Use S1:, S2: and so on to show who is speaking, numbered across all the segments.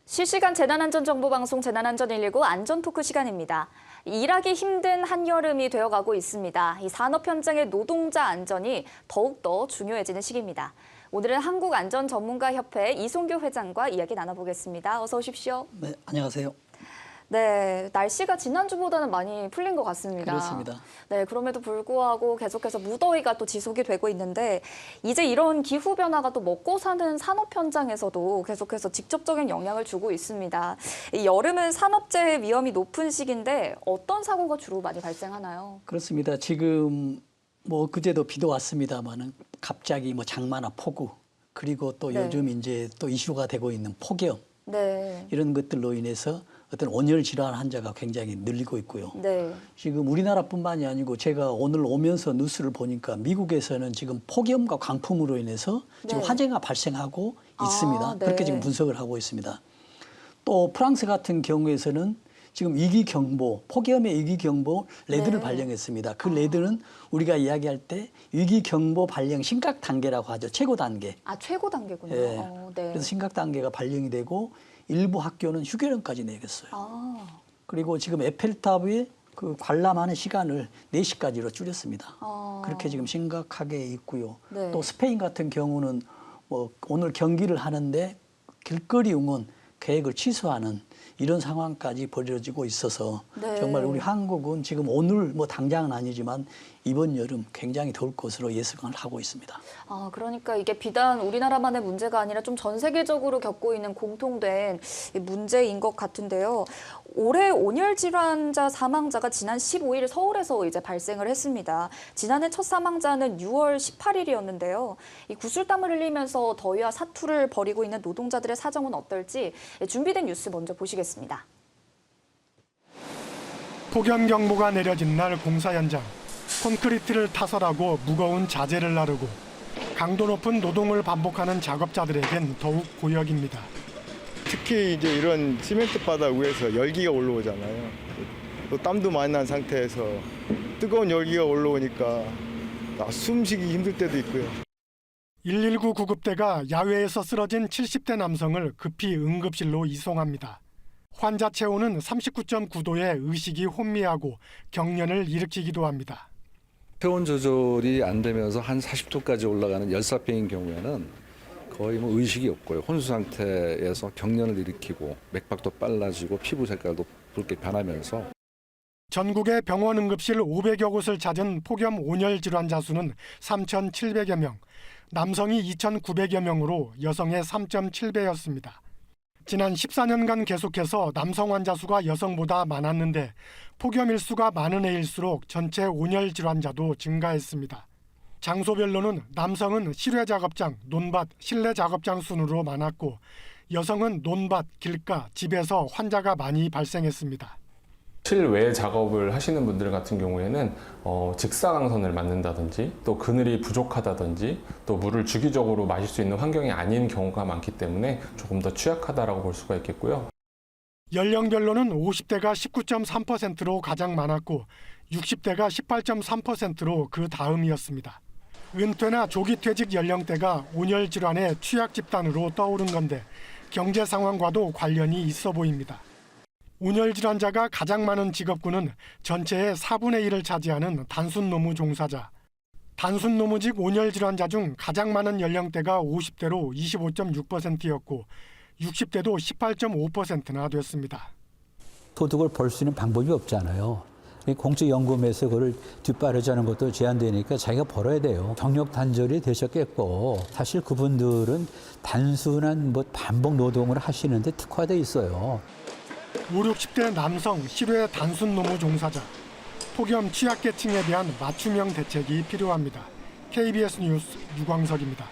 S1: 실시간 재난안전정보방송 재난안전 119 안전토크 시간입니다. 일하기 힘든 한여름이 되어가고 있습니다. 이 산업 현장의 노동자 안전이 더욱더 중요해지는 시기입니다. 오늘은 한국안전전문가협회 이송교 회장과 이야기 나눠보겠습니다. 어서 오십시오.
S2: 네, 안녕하세요.
S1: 네, 날씨가 지난주보다는 많이 풀린 것 같습니다.
S2: 그렇습니다.
S1: 네, 그럼에도 불구하고 계속해서 무더위가 또 지속이 되고 있는데 이제 이런 기후 변화가 또 먹고 사는 산업 현장에서도 계속해서 직접적인 영향을 주고 있습니다. 이 여름은 산업재해 위험이 높은 시기인데 어떤 사고가 주로 많이 발생하나요?
S2: 그렇습니다. 지금 그제도 비도 왔습니다만은 갑자기 장마나 폭우 그리고 또
S1: 네.
S2: 요즘 이제 또 이슈가 되고 있는 폭염
S1: 네.
S2: 이런 것들로 인해서 어떤 온열 질환 환자가 굉장히 늘리고 있고요.
S1: 네.
S2: 지금 우리나라뿐만이 아니고 제가 오늘 오면서 뉴스를 보니까 미국에서는 지금 폭염과 강풍으로 인해서 지금
S1: 네.
S2: 화재가 발생하고 있습니다.
S1: 네.
S2: 그렇게 지금 분석을 하고 있습니다. 또 프랑스 같은 경우에서는 지금 위기경보, 폭염의 위기경보 레드를
S1: 네.
S2: 발령했습니다. 그 레드는 우리가 이야기할 때 위기경보 발령 심각 단계라고 하죠. 최고 단계.
S1: 아, 최고 단계군요.
S2: 예.
S1: 네.
S2: 그래서 심각 단계가 발령이 되고 일부 학교는 휴교령까지 내렸어요.
S1: 아,
S2: 그리고 지금 에펠탑의 그 관람하는 시간을 4시까지로 줄였습니다. 그렇게 지금 심각하게 있고요.
S1: 네.
S2: 또 스페인 같은 경우는 오늘 경기를 하는데 길거리 응원 계획을 취소하는 이런 상황까지 벌어지고 있어서
S1: 네.
S2: 정말 우리 한국은 지금 오늘 당장은 아니지만 이번 여름 굉장히 더울 것으로 예상을 하고 있습니다.
S1: 아, 그러니까 이게 비단 우리나라만의 문제가 아니라 좀 전 세계적으로 겪고 있는 공통된 문제인 것 같은데요. 올해 온열 질환자 사망자가 지난 15일 서울에서 이제 발생을 했습니다. 지난해 첫 사망자는 6월 18일이었는데요. 이 구슬땀을 흘리면서 더위와 사투를 벌이고 있는 노동자들의 사정은 어떨지 준비된 뉴스 먼저 보시겠습니다.
S3: 폭염 경보가 내려진 날 공사 현장. 콘크리트를 타설하고 무거운 자재를 나르고 강도 높은 노동을 반복하는 작업자들에겐 더욱 고역입니다.
S4: 특히 이제 이런 시멘트 바닥 위에서 열기가 올라오잖아요. 또 땀도 많이 난 상태에서 뜨거운 열기가 올라오니까 숨쉬기 힘들 때도 있고요.
S3: 119 구급대가 야외에서 쓰러진 70대 남성을 급히 응급실로 이송합니다. 환자 체온은 39.9도에 의식이 혼미하고 경련을 일으키기도 합니다.
S5: 체온 조절이 안 되면서 한 40도까지 올라가는 열사병인 경우에는 거의 의식이 없고요. 혼수 상태에서 경련을 일으키고 맥박도 빨라지고 피부 색깔도 붉게 변하면서
S3: 전국의 병원 응급실 500여 곳을 찾은 폭염 온열 질환자 수는 3,700여 명, 남성이 2,900여 명으로 여성의 3.7배였습니다. 지난 14년간 계속해서 남성 환자 수가 여성보다 많았는데 폭염 일수가 많은 해일수록 전체 온열 질환자도 증가했습니다. 장소별로는 남성은 실외 작업장, 논밭, 실내 작업장 순으로 많았고 여성은 논밭, 길가, 집에서 환자가 많이 발생했습니다.
S6: 실외 작업을 하시는 분들 같은 경우에는 직사광선을 맞는다든지 또 그늘이 부족하다든지 또 물을 주기적으로 마실 수 있는 환경이 아닌 경우가 많기 때문에 조금 더 취약하다라고 볼 수가 있겠고요.
S3: 연령별로는 50대가 19.3%로 가장 많았고 60대가 18.3%로 그 다음이었습니다. 은퇴나 조기 퇴직 연령대가 온열 질환의 취약 집단으로 떠오른 건데 경제 상황과도 관련이 있어 보입니다. 온열 질환자가 가장 많은 직업군은 전체의 4분의 1을 차지하는 단순 노무 종사자. 단순 노무직 온열 질환자 중 가장 많은 연령대가 50대로 25.6%였고 60대도 18.5%나 됐습니다.
S7: 소득을 벌 수 있는 방법이 없잖아요. 공적연금에서 그걸 뒷바라지하는 것도 제한되니까 자기가 벌어야 돼요. 경력 단절이 되셨겠고 사실 그분들은 단순한 반복 노동을 하시는데 특화돼 있어요.
S3: 5, 60대 남성 실외 단순 노무 종사자. 폭염 취약계층에 대한 맞춤형 대책이 필요합니다. KBS 뉴스 유광석입니다.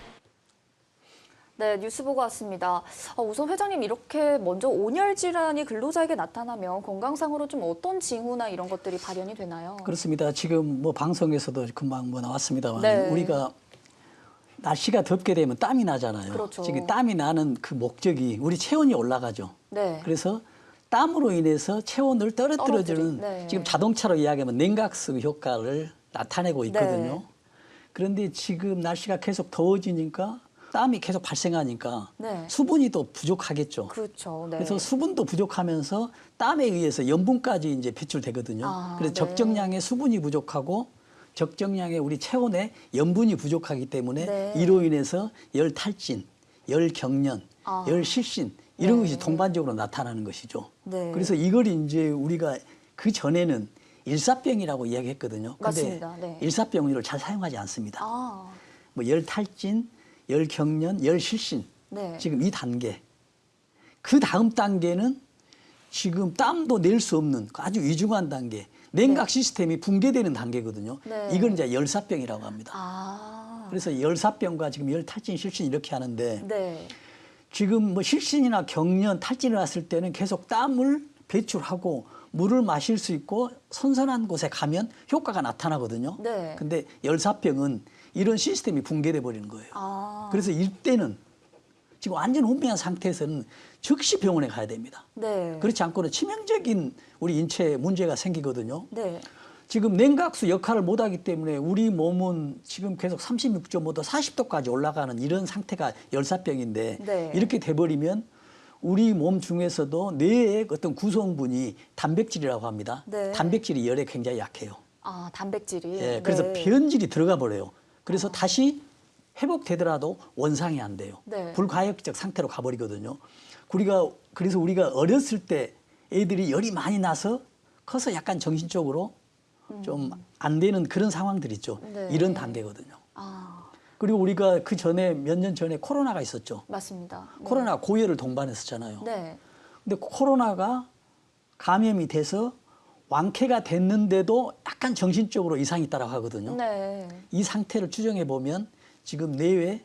S1: 네, 뉴스 보고 왔습니다. 우선 회장님 이렇게 먼저 온열 질환이 근로자에게 나타나면 건강상으로 좀 어떤 징후나 이런 것들이 발현이 되나요?
S2: 그렇습니다. 지금 방송에서도 금방 나왔습니다만
S1: 네.
S2: 우리가 날씨가 덥게 되면 땀이 나잖아요.
S1: 그렇죠.
S2: 지금 땀이 나는 그 목적이 우리 체온이 올라가죠.
S1: 네.
S2: 그래서 땀으로 인해서 체온을 떨어뜨려주는
S1: 네.
S2: 지금 자동차로 이야기하면 냉각수 효과를 나타내고 있거든요.
S1: 네.
S2: 그런데 지금 날씨가 계속 더워지니까 땀이 계속 발생하니까
S1: 네.
S2: 수분이 또 부족하겠죠.
S1: 그렇죠. 네.
S2: 그래서 수분도 부족하면서 땀에 의해서 염분까지 이제 배출되거든요.
S1: 아,
S2: 그래서
S1: 네.
S2: 적정량의 수분이 부족하고 적정량의 우리 체온에 염분이 부족하기 때문에
S1: 네.
S2: 이로 인해서 열 탈진, 열 경련,
S1: 아.
S2: 열 실신 이런
S1: 네.
S2: 것이 동반적으로 나타나는 것이죠.
S1: 네.
S2: 그래서 이걸 이제 우리가 그 전에는 일사병이라고 이야기했거든요. 근데
S1: 맞습니다. 네.
S2: 일사병은 이걸 잘 사용하지 않습니다.
S1: 아,
S2: 뭐 열 탈진, 열 경련, 열 실신
S1: 네.
S2: 지금 이 단계. 그 다음 단계는 지금 땀도 낼 수 없는 아주 위중한 단계. 냉각 시스템이 붕괴되는 단계거든요.
S1: 네.
S2: 이걸 이제 열사병이라고 합니다.
S1: 아,
S2: 그래서 열사병과 지금 열 탈진, 실신 이렇게 하는데
S1: 네.
S2: 지금 뭐 실신이나 경련, 탈진이 왔을 때는 계속 땀을 배출하고 물을 마실 수 있고 선선한 곳에 가면 효과가 나타나거든요.
S1: 네.
S2: 근데 열사병은 이런 시스템이 붕괴돼 버리는 거예요.
S1: 아,
S2: 그래서 이때는 지금 완전 혼미한 상태에서는 즉시 병원에 가야 됩니다.
S1: 네.
S2: 그렇지 않고는 치명적인 우리 인체에 문제가 생기거든요.
S1: 네.
S2: 지금 냉각수 역할을 못하기 때문에 우리 몸은 지금 계속 36.5도, 40도까지 올라가는 이런 상태가 열사병인데
S1: 네.
S2: 이렇게 돼버리면 우리 몸 중에서도 뇌의 어떤 구성분이 단백질이라고 합니다.
S1: 네.
S2: 단백질이 열에 굉장히 약해요.
S1: 아, 단백질이.
S2: 예, 그래서
S1: 네.
S2: 변질이 들어가 버려요. 그래서 다시 회복되더라도 원상이 안 돼요.
S1: 네.
S2: 불가역적 상태로 가버리거든요. 그래서 우리가 어렸을 때 애들이 열이 많이 나서 커서 약간 정신적으로 좀 안 되는 그런 상황들 있죠.
S1: 네.
S2: 이런 단계거든요.
S1: 아,
S2: 그리고 우리가 그 전에 몇 년 전에 코로나가 있었죠.
S1: 맞습니다. 네.
S2: 코로나 고열을 동반했었잖아요.
S1: 네.
S2: 근데 코로나가 감염이 돼서 완쾌가 됐는데도 약간 정신적으로 이상이 있다고 하거든요.
S1: 네.
S2: 이 상태를 추정해 보면 지금 뇌에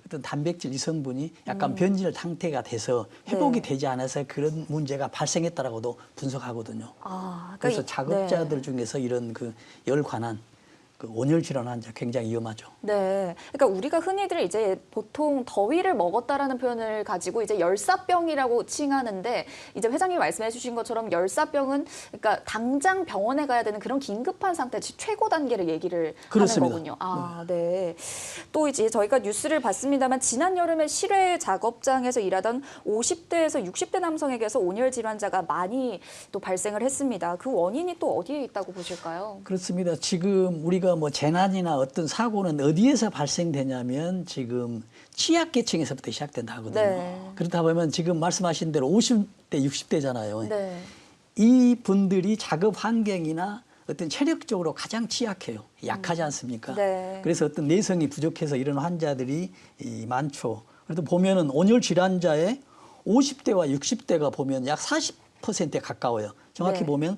S2: 어떤 단백질 이성분이 약간 변질 상태가 돼서 회복이
S1: 네.
S2: 되지 않아서 그런 문제가 발생했다라고도 분석하거든요.
S1: 아, 그러니까
S2: 그래서
S1: 이-
S2: 작업자들
S1: 네.
S2: 중에서 이런 그 열 관한 그 온열 질환 환자 굉장히 위험하죠.
S1: 네. 그러니까 우리가 흔히들 이제 보통 더위를 먹었다라는 표현을 가지고 이제 열사병이라고 칭하는데 이제 회장님이 말씀해 주신 것처럼 열사병은 그러니까 당장 병원에 가야 되는 그런 긴급한 상태, 최고 단계를 얘기를
S2: 그렇습니다.
S1: 하는 거군요. 아, 네. 또 이제 저희가 뉴스를 봤습니다만 지난 여름에 실외 작업장에서 일하던 50대에서 60대 남성에게서 온열 질환자가 많이 또 발생을 했습니다. 그 원인이 또 어디에 있다고 보실까요?
S2: 그렇습니다. 지금 우리가 뭐 재난이나 어떤 사고는 어디에서 발생되냐면 지금 취약계층에서부터 시작된다 하거든요.
S1: 네.
S2: 그렇다 보면 지금 말씀하신 대로 50대, 60대잖아요.
S1: 네.
S2: 이 분들이 작업 환경이나 어떤 체력적으로 가장 취약해요. 약하지 않습니까?
S1: 네.
S2: 그래서 어떤 내성이 부족해서 이런 환자들이 많죠. 그래도 보면은 온열 질환자의 50대와 60대가 보면 약 40%에 가까워요. 정확히
S1: 네.
S2: 보면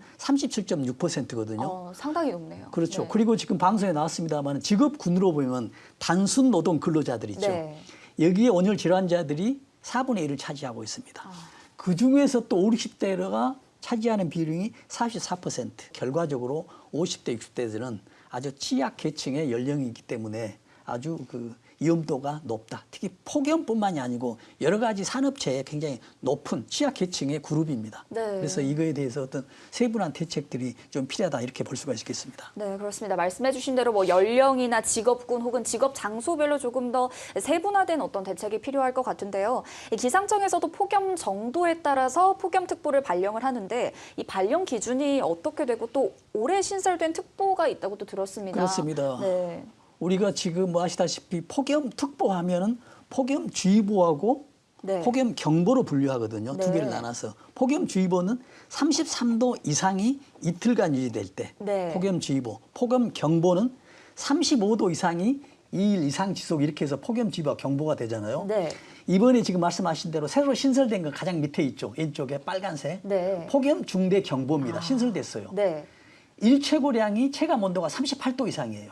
S2: 37.6%거든요.
S1: 상당히 높네요.
S2: 그렇죠.
S1: 네.
S2: 그리고 지금 방송에 나왔습니다만 직업군으로 보면 단순 노동 근로자들 있죠.
S1: 네.
S2: 여기에 온열 질환자들이 4분의 1을 차지하고 있습니다.
S1: 아.
S2: 그 중에서 또 50, 60대가 차지하는 비중이 44%. 결과적으로 50대, 60대들은 아주 취약 계층의 연령이기 때문에 아주 그 위험도가 높다. 특히 폭염뿐만이 아니고 여러 가지 산업체에 굉장히 높은 취약 계층의 그룹입니다.
S1: 네.
S2: 그래서 이거에 대해서 어떤 세분한 대책들이 좀 필요하다 이렇게 볼 수가 있겠습니다.
S1: 네, 그렇습니다. 말씀해 주신 대로 뭐 연령이나 직업군 혹은 직업 장소별로 조금 더 세분화된 어떤 대책이 필요할 것 같은데요. 이 기상청에서도 폭염 정도에 따라서 폭염특보를 발령을 하는데 이 발령 기준이 어떻게 되고 또 올해 신설된 특보가 있다고 또 들었습니다.
S2: 그렇습니다.
S1: 네.
S2: 우리가 지금 뭐 아시다시피 폭염특보 하면은 폭염주의보하고
S1: 네.
S2: 폭염경보로 분류하거든요.
S1: 네.
S2: 두 개를 나눠서. 폭염주의보는 33도 이상이 이틀간 유지될 때
S1: 네.
S2: 폭염주의보. 폭염경보는 35도 이상이 2일 이상 지속 이렇게 해서 폭염주의보가 경보가 되잖아요.
S1: 네.
S2: 이번에 지금 말씀하신 대로 새로 신설된 건 가장 밑에 있죠. 왼쪽에 빨간색.
S1: 네.
S2: 폭염중대경보입니다. 신설됐어요.
S1: 네.
S2: 일최고량이 체감 온도가 38도 이상이에요.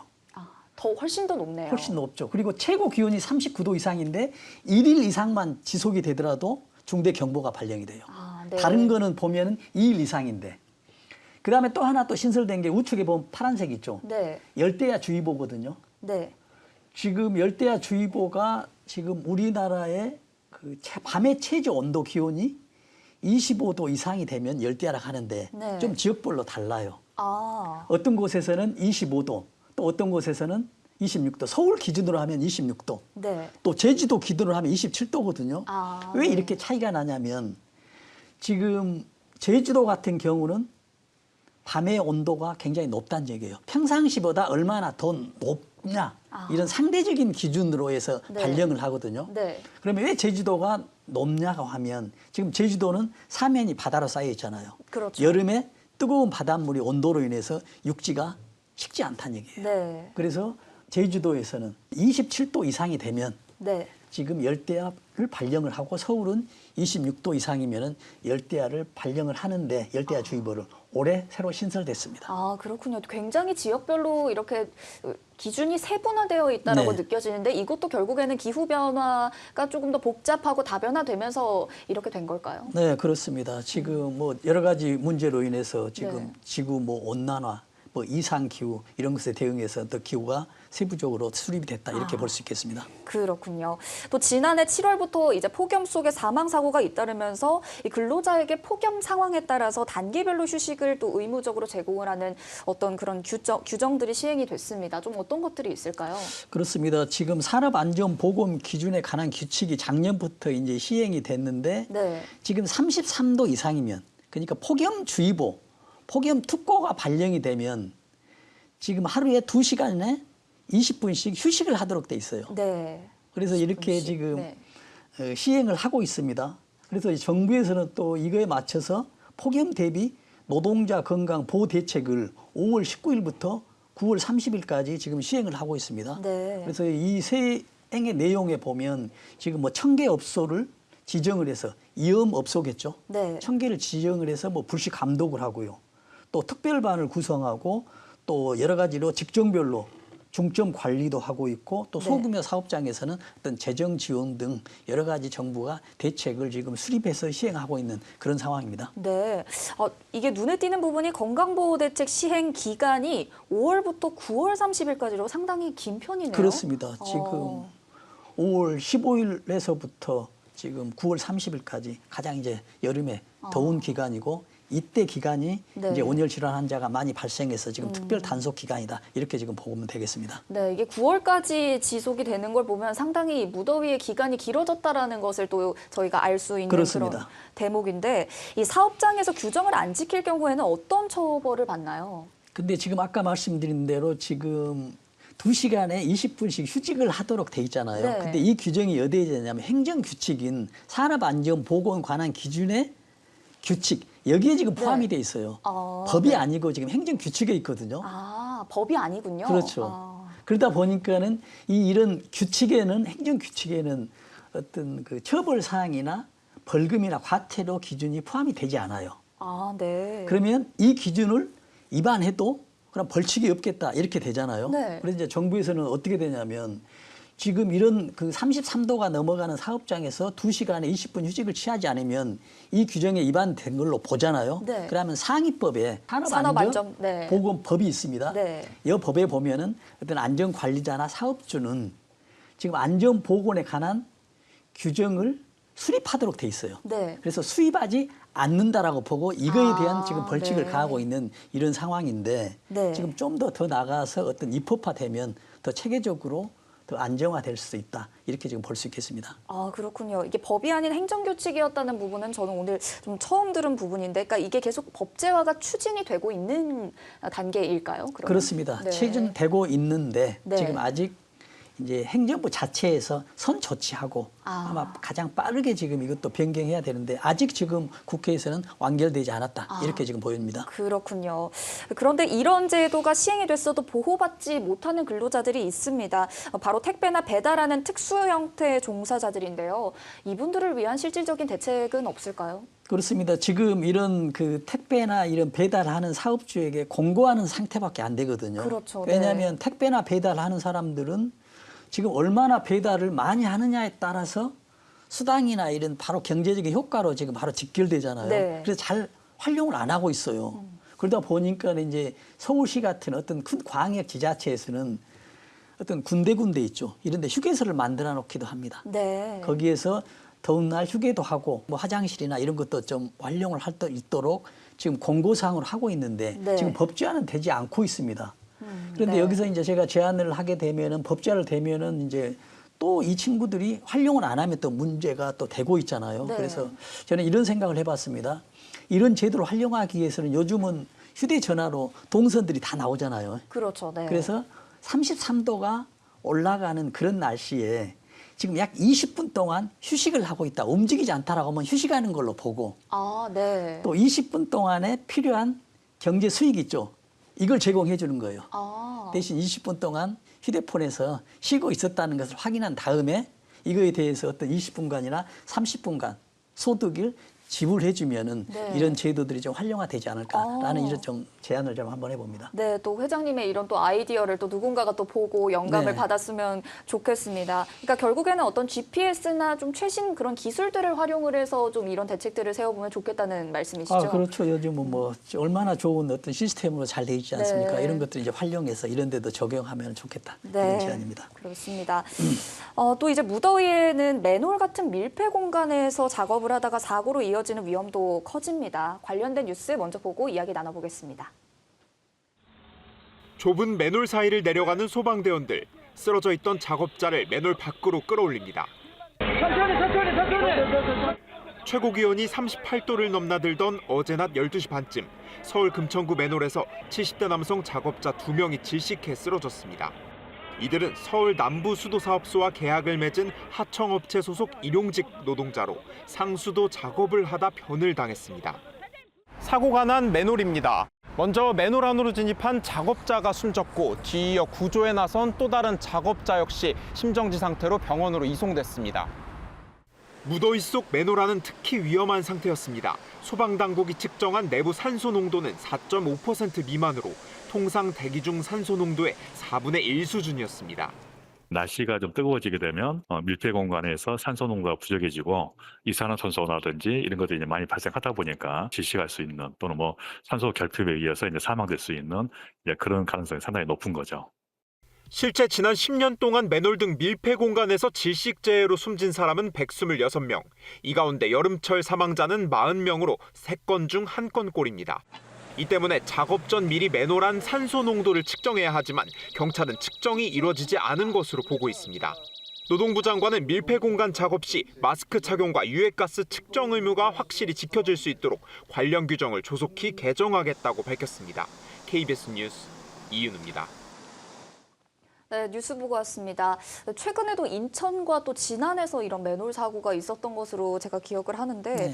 S1: 더 훨씬 더 높네요.
S2: 훨씬 높죠. 그리고 최고 기온이 39도 이상인데 1일 이상만 지속이 되더라도 중대 경보가 발령이 돼요.
S1: 아, 네.
S2: 다른 거는 보면은 2일 이상인데. 그다음에 또 하나 또 신설된 게 우측에 보면 파란색 있죠.
S1: 네.
S2: 열대야 주의보거든요.
S1: 네.
S2: 지금 열대야 주의보가 지금 우리나라의 그 밤의 최저 온도 기온이 25도 이상이 되면 열대야라고 하는데
S1: 네.
S2: 좀 지역별로 달라요.
S1: 아.
S2: 어떤 곳에서는 25도, 또 어떤 곳에서는 26도, 서울 기준으로 하면 26도,
S1: 네.
S2: 또 제주도 기준으로 하면 27도거든요.
S1: 아,
S2: 왜
S1: 네.
S2: 이렇게 차이가 나냐면 지금 제주도 같은 경우는 밤의 온도가 굉장히 높다는 얘기예요. 평상시보다 얼마나 더 높냐 이런 상대적인 기준으로 해서
S1: 네.
S2: 발령을 하거든요.
S1: 네.
S2: 그러면 왜 제주도가 높냐고 하면 지금 제주도는 사면이 바다로 쌓여 있잖아요.
S1: 그렇죠.
S2: 여름에 뜨거운 바닷물이 온도로 인해서 육지가 식지 않다는 얘기예요.
S1: 네.
S2: 그래서 제주도에서는 27도 이상이 되면
S1: 네.
S2: 지금 열대야를 발령을 하고 서울은 26도 이상이면은 열대야를 발령을 하는데 열대야 주의보를 올해 새로 신설됐습니다.
S1: 아, 그렇군요. 굉장히 지역별로 이렇게 기준이 세분화되어 있다라고
S2: 네.
S1: 느껴지는데 이것도 결국에는 기후 변화가 조금 더 복잡하고 다변화되면서 이렇게 된 걸까요?
S2: 네, 그렇습니다. 지금 뭐 여러 가지 문제로 인해서 지금
S1: 네.
S2: 지구 뭐 온난화, 뭐 이상 기후 이런 것에 대응해서 더 기후가 세부적으로 수립이 됐다 이렇게 볼 수 있겠습니다.
S1: 그렇군요. 또 지난해 7월부터 이제 폭염 속에 사망 사고가 잇따르면서 이 근로자에게 폭염 상황에 따라서 단계별로 휴식을 또 의무적으로 제공을 하는 어떤 그런 규정들이 시행이 됐습니다. 좀 어떤 것들이 있을까요?
S2: 그렇습니다. 지금 산업안전보건 기준에 관한 규칙이 작년부터 이제 시행이 됐는데
S1: 네.
S2: 지금 33도 이상이면 그러니까 폭염주의보, 폭염특보가 발령이 되면 지금 하루에 2시간에 20분씩 휴식을 하도록 돼 있어요.
S1: 네.
S2: 그래서 이렇게
S1: 20분씩.
S2: 지금
S1: 네.
S2: 시행을 하고 있습니다. 그래서 정부에서는 또 이거에 맞춰서 폭염 대비 노동자 건강 보호 대책을 5월 19일부터 9월 30일까지 지금 시행을 하고 있습니다.
S1: 네.
S2: 그래서 이 시행의 내용에 보면 지금 뭐 1000개 업소를 지정을 해서 이음업소겠죠.
S1: 네.
S2: 1000개를 지정을 해서 뭐 불시 감독을 하고요. 또 특별반을 구성하고 또 여러 가지로 직종별로 중점 관리도 하고 있고 또
S1: 네.
S2: 소규모 사업장에서는 어떤 재정 지원 등 여러 가지 정부가 대책을 지금 수립해서 시행하고 있는 그런 상황입니다.
S1: 네, 이게 눈에 띄는 부분이 건강보호대책 시행 기간이 5월부터 9월 30일까지로 상당히 긴 편이네요.
S2: 그렇습니다. 지금 5월 15일에서부터 지금 9월 30일까지 가장 이제 여름에 더운 기간이고 이때 기간이
S1: 네.
S2: 이제 온열 질환 환자가 많이 발생해서 지금 특별 단속 기간이다 이렇게 지금 보면 되겠습니다.
S1: 네, 이게 9월까지 지속이 되는 걸 보면 상당히 무더위의 기간이 길어졌다라는 것을 또 저희가 알 수 있는
S2: 그렇습니다.
S1: 그런 대목인데 이 사업장에서 규정을 안 지킬 경우에는 어떤 처벌을 받나요?
S2: 근데 지금 아까 말씀드린 대로 지금 2시간에 20분씩 휴직을 하도록 돼 있잖아요.
S1: 네.
S2: 근데 이 규정이 어디에 되냐면 행정규칙인 산업안전보건 관한 기준의 규칙 여기에 지금 포함이 돼 있어요. 법이
S1: 네.
S2: 아니고 지금 행정규칙에 있거든요.
S1: 아, 법이 아니군요.
S2: 그렇죠. 그러다 보니까는 이런 규칙에는 행정규칙에는 어떤 그 처벌 사항이나 벌금이나 과태료 기준이 포함이 되지 않아요.
S1: 아, 네.
S2: 그러면 이 기준을 위반해도 그럼 벌칙이 없겠다 이렇게 되잖아요.
S1: 네.
S2: 그래서 이제 정부에서는 어떻게 되냐면 지금 이런 그 33도가 넘어가는 사업장에서 2시간에 20분 휴직을 취하지 않으면 이 규정에 위반된 걸로 보잖아요.
S1: 네.
S2: 그러면 상위법에
S1: 산업안전,
S2: 산업안전보건법이 있습니다.
S1: 네.
S2: 이 법에 보면은 어떤 안전관리자나 사업주는 지금 안전보건에 관한 규정을 수립하도록 돼 있어요.
S1: 네.
S2: 그래서 수립하지 않는다라고 보고 이거에 대한 지금 벌칙을
S1: 네.
S2: 가하고 있는 이런 상황인데
S1: 네.
S2: 지금 좀 더 나가서 어떤 입법화되면 더 체계적으로 더 안정화될 수 있다 이렇게 지금 볼 수 있겠습니다.
S1: 아, 그렇군요. 이게 법이 아닌 행정규칙이었다는 부분은 저는 오늘 좀 처음 들은 부분인데, 그러니까 이게 계속 법제화가 추진이 되고 있는 단계일까요? 그러면?
S2: 그렇습니다.
S1: 네.
S2: 추진되고 있는데
S1: 네.
S2: 지금 아직 이제 행정부 자체에서 선 조치하고 아마 가장 빠르게 지금 이것도 변경해야 되는데 아직 지금 국회에서는 완결되지 않았다 이렇게 지금 보입니다.
S1: 그렇군요. 그런데 이런 제도가 시행이 됐어도 보호받지 못하는 근로자들이 있습니다. 바로 택배나 배달하는 특수 형태의 종사자들인데요. 이분들을 위한 실질적인 대책은 없을까요?
S2: 그렇습니다. 지금 이런 그 택배나 이런 배달하는 사업주에게 공고하는 상태밖에 안 되거든요.
S1: 그렇죠.
S2: 왜냐하면
S1: 네.
S2: 택배나 배달하는 사람들은 지금 얼마나 배달을 많이 하느냐에 따라서 수당이나 이런 바로 경제적인 효과로 지금 바로 직결되잖아요.
S1: 네.
S2: 그래서 잘 활용을 안 하고 있어요. 그러다 보니까 이제 서울시 같은 어떤 큰 광역 지자체에서는 어떤 군데 있죠. 이런 데 휴게소를 만들어 놓기도 합니다.
S1: 네.
S2: 거기에서 더운 날 휴게도 하고 뭐 화장실이나 이런 것도 좀 활용을 할 수 있도록 지금 공고사항으로 하고 있는데
S1: 네.
S2: 지금 법제화는 되지 않고 있습니다. 그런데
S1: 네.
S2: 여기서 이제 제가 제안을 하게 되면은 법제화를 되면은 이제 또 이 친구들이 활용을 안 하면 또 문제가 또 되고 있잖아요.
S1: 네.
S2: 그래서 저는 이런 생각을 해봤습니다. 이런 제도를 활용하기 위해서는 요즘은 휴대전화로 동선들이 다 나오잖아요.
S1: 그렇죠. 네.
S2: 그래서 33도가 올라가는 그런 날씨에 지금 약 20분 동안 휴식을 하고 있다. 움직이지 않다라고 하면 휴식하는 걸로 보고
S1: 아, 네.
S2: 또 20분 동안에 필요한 경제 수익 있죠. 이걸 제공해 주는 거예요.
S1: 아,
S2: 대신 20분 동안 휴대폰에서 쉬고 있었다는 것을 확인한 다음에 이거에 대해서 어떤 20분간이나 30분간 소득을 지불해 주면은
S1: 네.
S2: 이런 제도들이 좀 활용화되지 않을까라는 이런 좀 제안을 좀 한번 해봅니다.
S1: 네, 또 회장님의 이런 또 아이디어를 또 누군가가 또 보고 영감을
S2: 네.
S1: 받았으면 좋겠습니다. 그러니까 결국에는 어떤 GPS나 좀 최신 그런 기술들을 활용을 해서 좀 이런 대책들을 세워보면 좋겠다는 말씀이시죠?
S2: 아, 그렇죠. 요즘은 뭐 얼마나 좋은 어떤 시스템으로 잘 돼 있지 않습니까?
S1: 네.
S2: 이런 것들 이제 활용해서 이런 데도 적용하면 좋겠다.
S1: 네,
S2: 이런 제안입니다.
S1: 그렇습니다. 또 이제 무더위에는 맨홀 같은 밀폐 공간에서 작업을 하다가 사고로 이어지는 위험도 커집니다. 관련된 뉴스 먼저 보고 이야기 나눠보겠습니다.
S8: 좁은 맨홀 사이를 내려가는 소방대원들. 쓰러져 있던 작업자를 맨홀 밖으로 끌어올립니다. 최고 기온이 38도를 넘나들던 어제 낮 12시 반쯤 서울 금천구 맨홀에서 70대 남성 작업자 2명이 질식해 쓰러졌습니다. 이들은 서울 남부 수도사업소와 계약을 맺은 하청업체 소속 일용직 노동자로 상수도 작업을 하다 변을 당했습니다. 사고가 난 맨홀입니다. 먼저 맨홀 안으로 진입한 작업자가 숨졌고 뒤이어 구조에 나선 또 다른 작업자 역시 심정지 상태로 병원으로 이송됐습니다. 무더위 속 맨홀 안은 특히 위험한 상태였습니다. 소방당국이 측정한 내부 산소 농도는 4.5% 미만으로 통상 대기 중 산소 농도의 4분의 1 수준이었습니다.
S9: 날씨가 좀 뜨거워지게 되면 밀폐 공간에서 산소 농도가 부족해지고 이산화탄소라든지 이런 것들이 이제 많이 발생하다 보니까 질식할 수 있는 또는 뭐 산소 결핍에 의해서 이제 사망될 수 있는 이제 그런 가능성이 상당히 높은 거죠.
S8: 실제 지난 10년 동안 맨홀 등 밀폐 공간에서 질식재해로 숨진 사람은 126명. 이 가운데 여름철 사망자는 40명으로 3건 중 1건 꼴입니다. 이 때문에 작업 전 미리 맨홀 안 산소 농도를 측정해야 하지만 경찰은 측정이 이루어지지 않은 것으로 보고 있습니다. 노동부 장관은 밀폐 공간 작업 시 마스크 착용과 유해가스 측정 의무가 확실히 지켜질 수 있도록 관련 규정을 조속히 개정하겠다고 밝혔습니다. KBS 뉴스 이윤우입니다.
S1: 네, 뉴스 보고 왔습니다. 최근에도 인천과 또 진안에서 이런 맨홀 사고가 있었던 것으로 제가 기억을 하는데
S2: 네.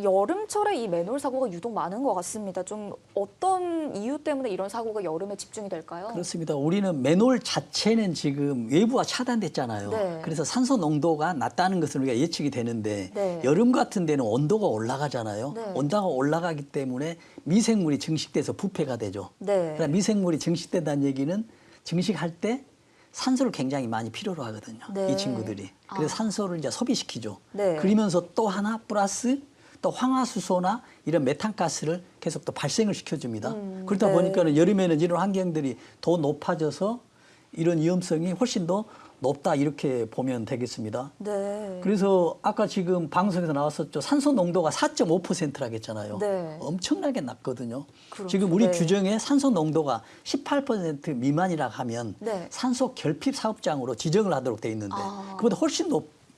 S1: 여름철에 이 맨홀 사고가 유독 많은 것 같습니다. 좀 어떤 이유 때문에 이런 사고가 여름에 집중이 될까요?
S2: 그렇습니다. 우리는 맨홀 자체는 지금 외부와 차단됐잖아요.
S1: 네.
S2: 그래서 산소 농도가 낮다는 것은 우리가 예측이 되는데
S1: 네.
S2: 여름 같은 데는 온도가 올라가잖아요.
S1: 네.
S2: 온도가 올라가기 때문에 미생물이 증식돼서 부패가 되죠.
S1: 네.
S2: 그러니까 미생물이 증식된다는 얘기는 증식할 때 산소를 굉장히 많이 필요로 하거든요.
S1: 네.
S2: 이 친구들이. 그래서 산소를 이제 소비시키죠.
S1: 네.
S2: 그러면서 또 하나 플러스 또 황화수소나 이런 메탄가스를 계속 또 발생을 시켜줍니다. 그러다
S1: 네.
S2: 보니까는 여름에는 이런 환경들이 더 높아져서 이런 위험성이 훨씬 더 높다 이렇게 보면 되겠습니다.
S1: 네.
S2: 그래서 아까 지금 방송에서 나왔었죠. 산소 농도가 4.5%라고 했잖아요.
S1: 네.
S2: 엄청나게 낮거든요.
S1: 그렇죠.
S2: 지금 우리
S1: 네.
S2: 규정에 산소 농도가 18% 미만이라 하면
S1: 네.
S2: 산소 결핍 사업장으로 지정을 하도록 돼 있는데
S1: 아.
S2: 그보다 훨씬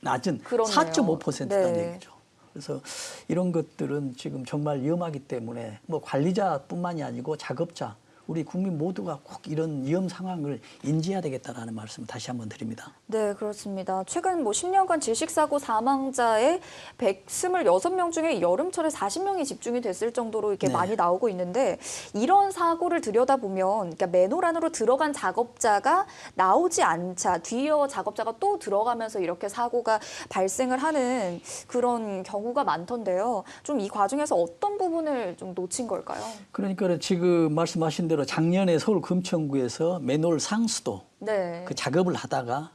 S2: 낮은
S1: 그러네요.
S2: 4.5%라는
S1: 네.
S2: 얘기죠. 그래서 이런 것들은 지금 정말 위험하기 때문에 뭐 관리자뿐만이 아니고 작업자 우리 국민 모두가 꼭 이런 위험 상황을 인지해야 되겠다라는 말씀을 다시 한번 드립니다.
S1: 네, 그렇습니다. 최근 10년간 질식사고 사망자의 126명 중에 여름철에 40명이 집중이 됐을 정도로 이렇게
S2: 네.
S1: 많이 나오고 있는데 이런 사고를 들여다보면 그러니까 맨홀 안으로 들어간 작업자가 나오지 않자 뒤이어 작업자가 또 들어가면서 이렇게 사고가 발생을 하는 그런 경우가 많던데요. 좀 이 과정에서 어떤 부분을 좀 놓친 걸까요?
S2: 그러니까 지금 말씀하신 대로 작년에 서울 금천구에서 맨홀 상수도
S1: 네.
S2: 그 작업을 하다가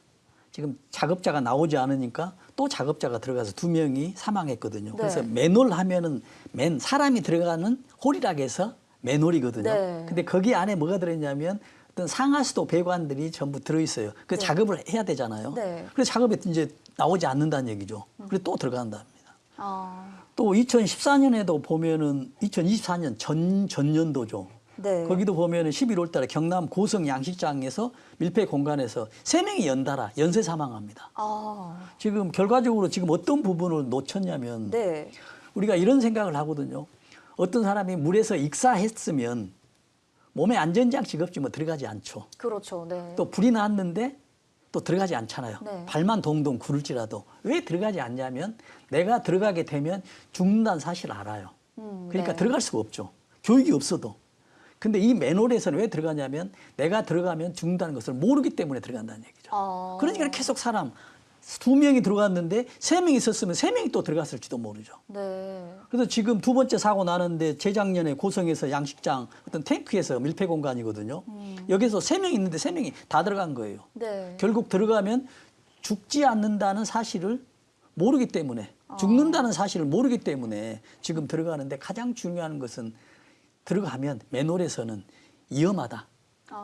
S2: 지금 작업자가 나오지 않으니까 또 작업자가 들어가서 2명이 사망했거든요. 그래서
S1: 네.
S2: 맨홀 하면은 사람이 들어가는 홀이라고 해서 맨홀이거든요.
S1: 네.
S2: 근데 거기 안에 뭐가 들어있냐면 어떤 상하수도 배관들이 전부 들어있어요. 그
S1: 네.
S2: 작업을 해야 되잖아요.
S1: 네.
S2: 그래서 작업에 이제 나오지 않는다는 얘기죠. 그래서 또 들어간답니다.
S1: 아,
S2: 또 2014년에도 보면은 2024년 전년도죠.
S1: 네.
S2: 거기도 보면은 11월 달에 경남 고성 양식장에서 밀폐 공간에서 3명이 연달아 연쇄 사망합니다.
S1: 아,
S2: 지금 결과적으로 지금 어떤 부분을 놓쳤냐면
S1: 네.
S2: 우리가 이런 생각을 하거든요. 어떤 사람이 물에서 익사했으면 몸에 안전장치가 없지 뭐 들어가지 않죠.
S1: 그렇죠. 네.
S2: 또 불이 났는데 또 들어가지 않잖아요.
S1: 네.
S2: 발만 동동 구를지라도. 왜 들어가지 않냐면 내가 들어가게 되면 죽는다는 사실을 알아요. 그러니까
S1: 네.
S2: 들어갈 수가 없죠. 교육이 없어도. 근데 이 매놀에서는 왜 들어가냐면 내가 들어가면 죽는다는 것을 모르기 때문에 들어간다는 얘기죠.
S1: 아.
S2: 그러니까 계속 사람 2명이 들어갔는데 3명이 있었으면 3명이 또 들어갔을지도 모르죠.
S1: 네.
S2: 그래서 지금 두 번째 사고 나는데 재작년에 고성에서 양식장 어떤 탱크에서 밀폐 공간이거든요. 여기서 3명이 있는데 3명이 다 들어간 거예요.
S1: 네.
S2: 결국 들어가면 죽지 않는다는 사실을 모르기 때문에 죽는다는 사실을 모르기 때문에 지금 들어가는데 가장 중요한 것은 들어가면 맨홀에서는 위험하다.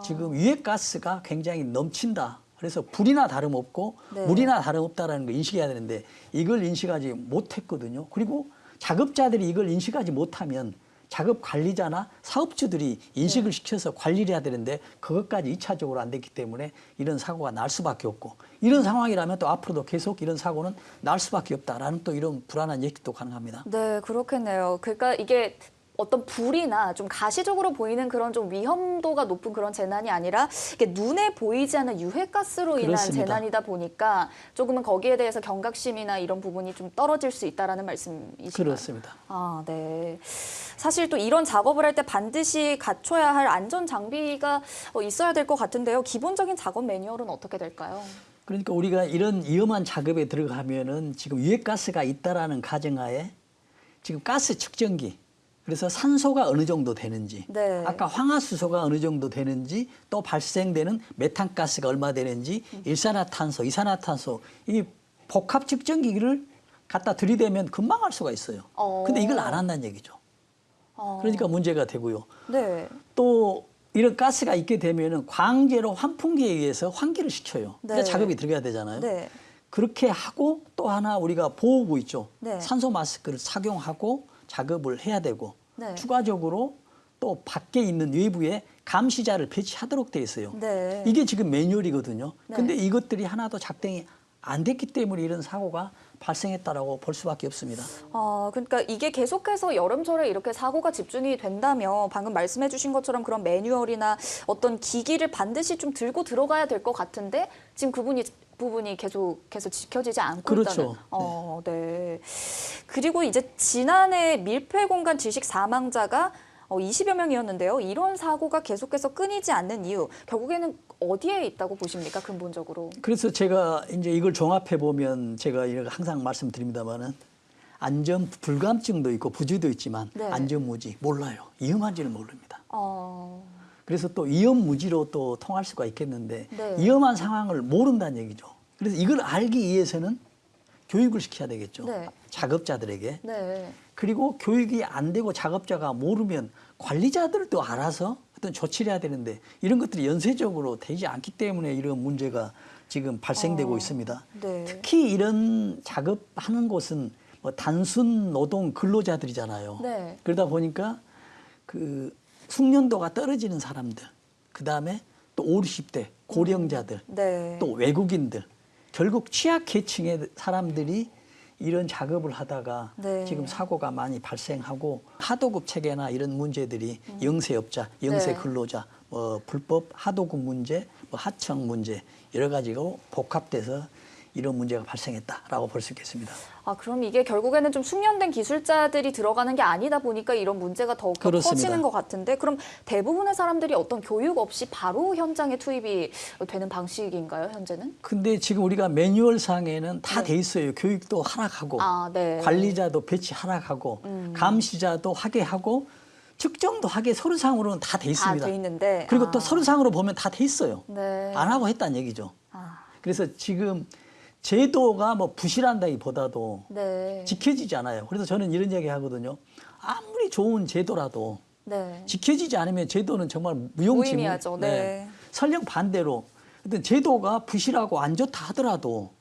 S2: 지금 유해가스가 굉장히 넘친다. 그래서 불이나 다름없고
S1: 네.
S2: 물이나 다름없다라는 걸 인식해야 되는데 이걸 인식하지 못했거든요. 그리고 작업자들이 이걸 인식하지 못하면 작업 관리자나 사업주들이 인식을 시켜서 관리를 해야 되는데 그것까지 2차적으로 안 됐기 때문에 이런 사고가 날 수밖에 없고 이런 상황이라면 또 앞으로도 계속 이런 사고는 날 수밖에 없다라는 또 이런 불안한 얘기도 가능합니다.
S1: 네, 그렇겠네요. 그러니까 이게 어떤 불이나 좀 가시적으로 보이는 그런 좀 위험도가 높은 그런 재난이 아니라 이게 눈에 보이지 않는 유해가스로 인한
S2: 그렇습니다.
S1: 재난이다 보니까 조금은 거기에 대해서 경각심이나 이런 부분이 좀 떨어질 수 있다라는 말씀이신가요?
S2: 그렇습니다.
S1: 아, 네. 사실 또 이런 작업을 할 때 반드시 갖춰야 할 안전 장비가 있어야 될 것 같은데요. 기본적인 작업 매뉴얼은 어떻게 될까요?
S2: 그러니까 우리가 이런 위험한 작업에 들어가면은 지금 유해가스가 있다라는 가정하에 지금 가스 측정기 그래서 산소가 어느 정도 되는지,
S1: 네.
S2: 아까 황화수소가 어느 정도 되는지, 또 발생되는 메탄가스가 얼마 되는지, 일산화탄소, 이산화탄소 이 복합 측정기를 갖다 들이대면 금방 알 수가 있어요. 근데 이걸 안 한다는 얘기죠. 그러니까 문제가 되고요.
S1: 네.
S2: 또 이런 가스가 있게 되면은 광재로 환풍기에 의해서 환기를 시켜요.
S1: 네.
S2: 그러니까 작업이 들어가야 되잖아요.
S1: 네.
S2: 그렇게 하고 또 하나 우리가 보호구 있죠.
S1: 네.
S2: 산소 마스크를 착용하고 작업을 해야 되고
S1: 네.
S2: 추가적으로 또 밖에 있는 외부에 감시자를 배치하도록 돼 있어요.
S1: 네.
S2: 이게 지금 매뉴얼이거든요.
S1: 네.
S2: 근데 이것들이 하나도 작동이 안 됐기 때문에 이런 사고가 발생했다라고 볼 수밖에 없습니다.
S1: 그러니까 이게 계속해서 여름철에 이렇게 사고가 집중이 된다면 방금 말씀해 주신 것처럼 그런 매뉴얼이나 어떤 기기를 반드시 좀 들고 들어가야 될 것 같은데 지금 부분이 계속해서 지켜지지 않고
S2: 그렇죠.
S1: 있다는. 네. 그리고 이제 지난해 밀폐 공간 질식 사망자가 20여 명이었는데요. 이런 사고가 계속해서 끊이지 않는 이유, 결국에는 어디에 있다고 보십니까, 근본적으로?
S2: 그래서 제가 이제 이걸 종합해 보면 제가 항상 말씀드립니다만은 안전 불감증도 있고 부주도 있지만
S1: 네.
S2: 안전무지 몰라요. 위험한지를 모릅니다.
S1: 어,
S2: 그래서 또 위험무지로 또 통할 수가 있겠는데
S1: 네.
S2: 위험한 상황을 모른다는 얘기죠. 그래서 이걸 알기 위해서는 교육을 시켜야 되겠죠.
S1: 네.
S2: 작업자들에게.
S1: 네.
S2: 그리고 교육이 안 되고 작업자가 모르면 관리자들도 알아서 어떤 조치를 해야 되는데 이런 것들이 연쇄적으로 되지 않기 때문에 이런 문제가 지금 발생되고 있습니다.
S1: 네.
S2: 특히 이런 작업하는 곳은 뭐 단순 노동 근로자들이잖아요.
S1: 네.
S2: 그러다 보니까 그 숙련도가 떨어지는 사람들, 그 다음에 또 50, 60대 고령자들,
S1: 네.
S2: 또 외국인들, 결국 취약계층의 사람들이 이런 작업을 하다가
S1: 네.
S2: 지금 사고가 많이 발생하고 하도급 체계나 이런 문제들이 영세업자, 영세
S1: 네.
S2: 근로자, 불법 하도급 문제, 하청 문제 여러 가지로 복합돼서 이런 문제가 발생했다라고 볼 수 있겠습니다.
S1: 그럼 이게 결국에는 좀 숙련된 기술자들이 들어가는 게 아니다 보니까 이런 문제가 더욱
S2: 그렇습니다.
S1: 커지는 것 같은데 그럼 대부분의 사람들이 어떤 교육 없이 바로 현장에 투입이 되는 방식인가요, 현재는?
S2: 근데 지금 우리가 매뉴얼상에는 다
S1: 네.
S2: 돼 있어요. 교육도 하락하고
S1: 네.
S2: 관리자도 배치 하락하고 감시자도 하게 하고 측정도 하게 서류상으로는 다 돼 있습니다.
S1: 다 돼 있는데.
S2: 그리고 또 서류상으로 보면 다 돼 있어요.
S1: 네.
S2: 안 하고 했다는 얘기죠.
S1: 아,
S2: 그래서 지금 제도가 뭐 부실한다기보다도
S1: 네.
S2: 지켜지지 않아요. 그래서 저는 이런 얘기 하거든요. 아무리 좋은 제도라도
S1: 네.
S2: 지켜지지 않으면 제도는 정말 무용지물.
S1: 무의미하죠. 네.
S2: 설령 반대로 어떤 제도가 부실하고 안 좋다 하더라도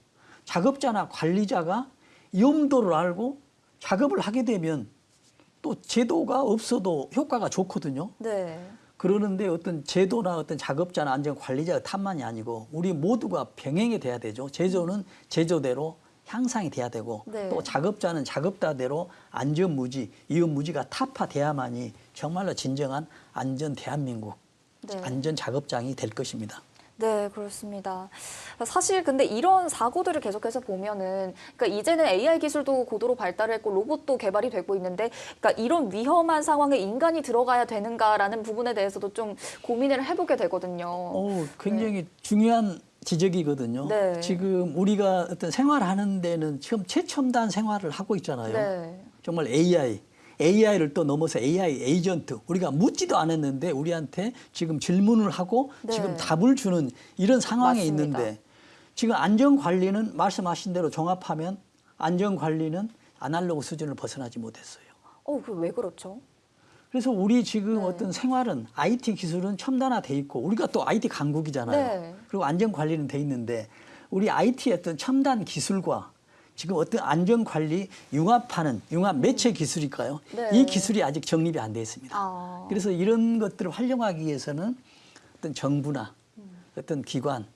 S2: 작업자나 관리자가 위험도를 알고 작업을 하게 되면 또 제도가 없어도 효과가 좋거든요.
S1: 네.
S2: 그러는데 어떤 제도나 어떤 작업자나 안전 관리자의 탓만이 아니고 우리 모두가 병행이 돼야 되죠. 제조는 제조대로 향상이 돼야 되고
S1: 네.
S2: 또 작업자는 작업자대로 안전무지, 위험무지가 타파돼야만이 정말로 진정한 안전 대한민국,
S1: 네.
S2: 안전 작업장이 될 것입니다.
S1: 네, 그렇습니다. 사실 근데 이런 사고들을 계속해서 보면은, 그러니까 이제는 AI 기술도 고도로 발달했고 로봇도 개발이 되고 있는데, 그러니까 이런 위험한 상황에 인간이 들어가야 되는가라는 부분에 대해서도 좀 고민을 해보게 되거든요.
S2: 굉장히 중요한 지적이거든요.
S1: 네.
S2: 지금 우리가 어떤 생활하는 데는 지금 최첨단 생활을 하고 있잖아요.
S1: 네.
S2: 정말 AI를 또 넘어서 AI 에이전트, 우리가 묻지도 않았는데 우리한테 지금 질문을 하고
S1: 네.
S2: 지금 답을 주는 이런 상황에
S1: 맞습니다.
S2: 있는데 지금 안전관리는 말씀하신 대로 종합하면 안전관리는 아날로그 수준을 벗어나지 못했어요.
S1: 그럼 왜 그렇죠?
S2: 그래서 우리 지금
S1: 네.
S2: 어떤 생활은 IT 기술은 첨단화돼 있고 우리가 또 IT 강국이잖아요.
S1: 네.
S2: 그리고 안전관리는 돼 있는데 우리 IT의 어떤 첨단 기술과 지금 어떤 안전관리 융합 매체 기술일까요?
S1: 네.
S2: 이 기술이 아직 정립이 안 돼 있습니다. 그래서 이런 것들을 활용하기 위해서는 어떤 정부나 어떤 기관,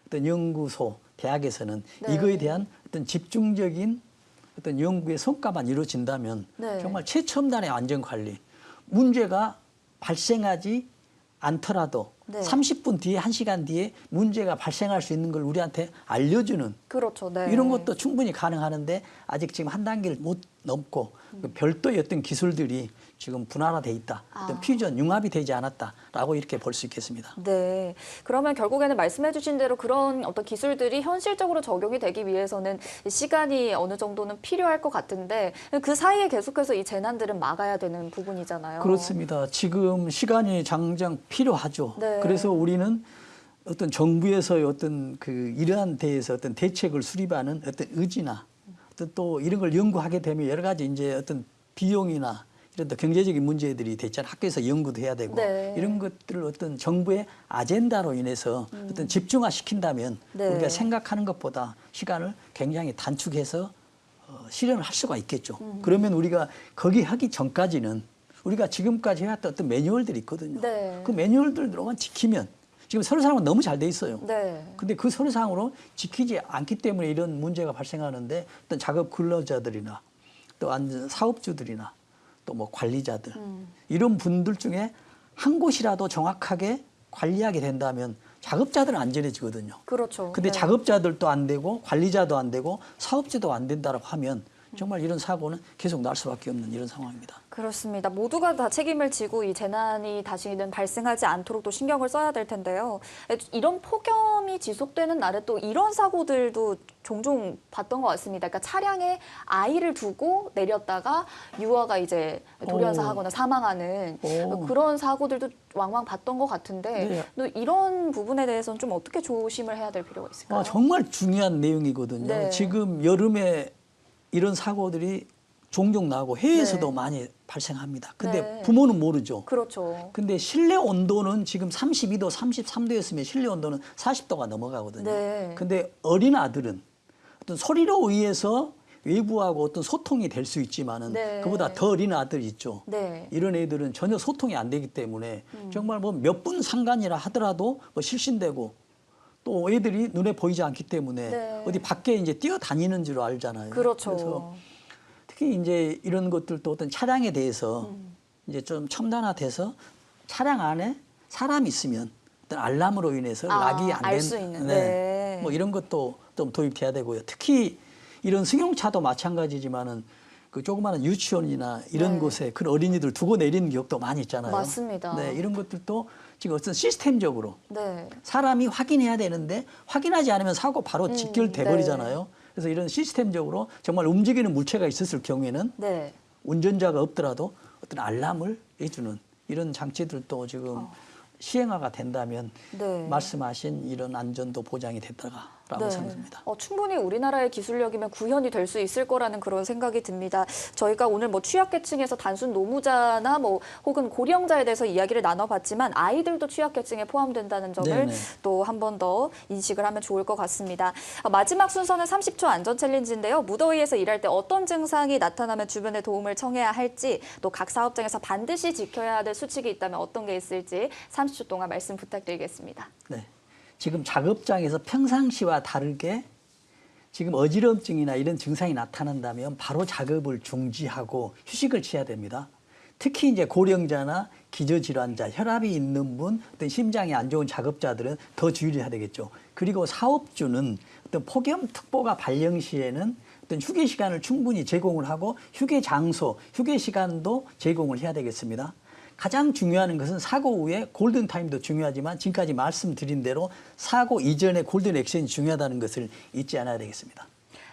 S2: 어떤 연구소, 대학에서는
S1: 네.
S2: 이거에 대한 어떤 집중적인 어떤 연구의 성과만 이루어진다면
S1: 네.
S2: 정말 최첨단의 안전관리, 문제가 발생하지 않더라도
S1: 네.
S2: 30분 뒤에 1시간 뒤에 문제가 발생할 수 있는 걸 우리한테 알려주는
S1: 그렇죠. 네.
S2: 이런 것도 충분히 가능하는데 아직 지금 한 단계를 못 넘고 별도의 어떤 기술들이 지금 분화돼 있다. 어떤 퓨전, 융합이 되지 않았다라고 이렇게 볼 수 있겠습니다.
S1: 네. 그러면 결국에는 말씀해 주신 대로 그런 어떤 기술들이 현실적으로 적용이 되기 위해서는 시간이 어느 정도는 필요할 것 같은데 그 사이에 계속해서 이 재난들은 막아야 되는 부분이잖아요.
S2: 그렇습니다. 지금 시간이 당장 필요하죠.
S1: 네.
S2: 그래서 우리는 어떤 정부에서의 어떤 그 이러한 데에서 어떤 대책을 수립하는 어떤 의지나 어떤 또 이런 걸 연구하게 되면 여러 가지 이제 어떤 비용이나 이런 또 경제적인 문제들이 됐잖아요. 학교에서 연구도 해야 되고
S1: 네.
S2: 이런 것들을 어떤 정부의 아젠다로 인해서 어떤 집중화시킨다면
S1: 네.
S2: 우리가 생각하는 것보다 시간을 굉장히 단축해서 실현을 할 수가 있겠죠. 그러면 우리가 거기 하기 전까지는 우리가 지금까지 해왔던 어떤 매뉴얼들이 있거든요.
S1: 네.
S2: 그 매뉴얼들로만 지키면 지금 서류상은 너무 잘 돼 있어요.
S1: 네.
S2: 근데 그 서류상으로 지키지 않기 때문에 이런 문제가 발생하는데 어떤 작업 근로자들이나 또 사업주들이나 또 뭐 관리자들 이런 분들 중에 한 곳이라도 정확하게 관리하게 된다면 작업자들은 안전해지거든요.
S1: 그렇죠.
S2: 근데
S1: 네.
S2: 작업자들도 안 되고 관리자도 안 되고 사업주도 안 된다라고 하면 정말 이런 사고는 계속 날 수밖에 없는 이런 상황입니다.
S1: 그렇습니다. 모두가 다 책임을 지고 이 재난이 다시는 발생하지 않도록 또 신경을 써야 될 텐데요. 이런 폭염이 지속되는 날에 또 이런 사고들도 종종 봤던 것 같습니다. 그러니까 차량에 아이를 두고 내렸다가 유아가 이제 돌연사하거나 사망하는 그런 사고들도 왕왕 봤던 것 같은데
S2: 네.
S1: 또 이런 부분에 대해서는 좀 어떻게 조심을 해야 될 필요가 있을까요?
S2: 정말 중요한 내용이거든요.
S1: 네.
S2: 지금 여름에 이런 사고들이 종종 나고 해외에서도
S1: 네.
S2: 많이 발생합니다. 근데
S1: 네.
S2: 부모는 모르죠.
S1: 그렇죠.
S2: 근데 실내 온도는 지금 32도, 33도였으면 실내 온도는 40도가 넘어가거든요.
S1: 네.
S2: 근데 어린 아들은 어떤 소리로 의해서 외부하고 어떤 소통이 될 수 있지만은
S1: 네.
S2: 그보다 더 어린 아들이 있죠.
S1: 네.
S2: 이런 애들은 전혀 소통이 안 되기 때문에 정말 뭐 몇 분 상관이라 하더라도 뭐 실신되고 또 애들이 눈에 보이지 않기 때문에
S1: 네.
S2: 어디 밖에 이제 뛰어다니는 줄 알잖아요.
S1: 그렇죠.
S2: 그래서 특히 이제 이런 것들도 어떤 차량에 대해서 이제 좀 첨단화돼서 차량 안에 사람이 있으면 어떤 알람으로 인해서 락이 안
S1: 알 수
S2: 된,
S1: 있는. 네.
S2: 뭐 이런 것도 좀 도입돼야 되고요. 특히 이런 승용차도 마찬가지지만은 그 조그마한 유치원이나 이런
S1: 네.
S2: 곳에 그런 어린이들 두고 내리는 기억도 많이 있잖아요.
S1: 맞습니다.
S2: 네, 이런 것들도 지금 어떤 시스템적으로
S1: 네.
S2: 사람이 확인해야 되는데 확인하지 않으면 사고 바로 직결돼
S1: 네.
S2: 버리잖아요. 그래서 이런 시스템적으로 정말 움직이는 물체가 있었을 경우에는
S1: 네.
S2: 운전자가 없더라도 어떤 알람을 해주는 이런 장치들도 지금 시행화가 된다면
S1: 네.
S2: 말씀하신 이런 안전도 보장이 됐다가 라고 생각합니다.
S1: 충분히 우리나라의 기술력이면 구현이 될 수 있을 거라는 그런 생각이 듭니다. 저희가 오늘 뭐 취약계층에서 단순 노무자나 뭐 혹은 고령자에 대해서 이야기를 나눠봤지만 아이들도 취약계층에 포함된다는 점을
S2: 네네.
S1: 또 한 번 더 인식을 하면 좋을 것 같습니다. 마지막 순서는 30초 안전 챌린지인데요. 무더위에서 일할 때 어떤 증상이 나타나면 주변에 도움을 청해야 할지 또 각 사업장에서 반드시 지켜야 될 수칙이 있다면 어떤 게 있을지 30초 동안 말씀 부탁드리겠습니다.
S2: 네. 지금 작업장에서 평상시와 다르게 지금 어지럼증이나 이런 증상이 나타난다면 바로 작업을 중지하고 휴식을 취해야 됩니다. 특히 이제 고령자나 기저질환자, 혈압이 있는 분, 어떤 심장이 안 좋은 작업자들은 더 주의를 해야 되겠죠. 그리고 사업주는 어떤 폭염특보가 발령 시에는 어떤 휴게 시간을 충분히 제공을 하고 휴게 장소, 휴게 시간도 제공을 해야 되겠습니다. 가장 중요한 것은 사고 후에 골든타임도 중요하지만 지금까지 말씀드린 대로 사고 이전에 골든 액션이 중요하다는 것을 잊지 않아야 되겠습니다.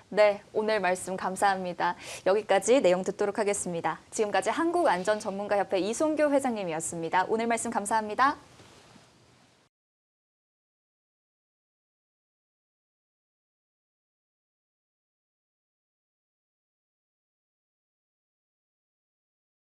S1: 네, 오늘 말씀 감사합니다. 여기까지 내용 듣도록 하겠습니다. 지금까지 한국안전전문가협회 이송교 회장님이었습니다. 오늘 말씀 감사합니다.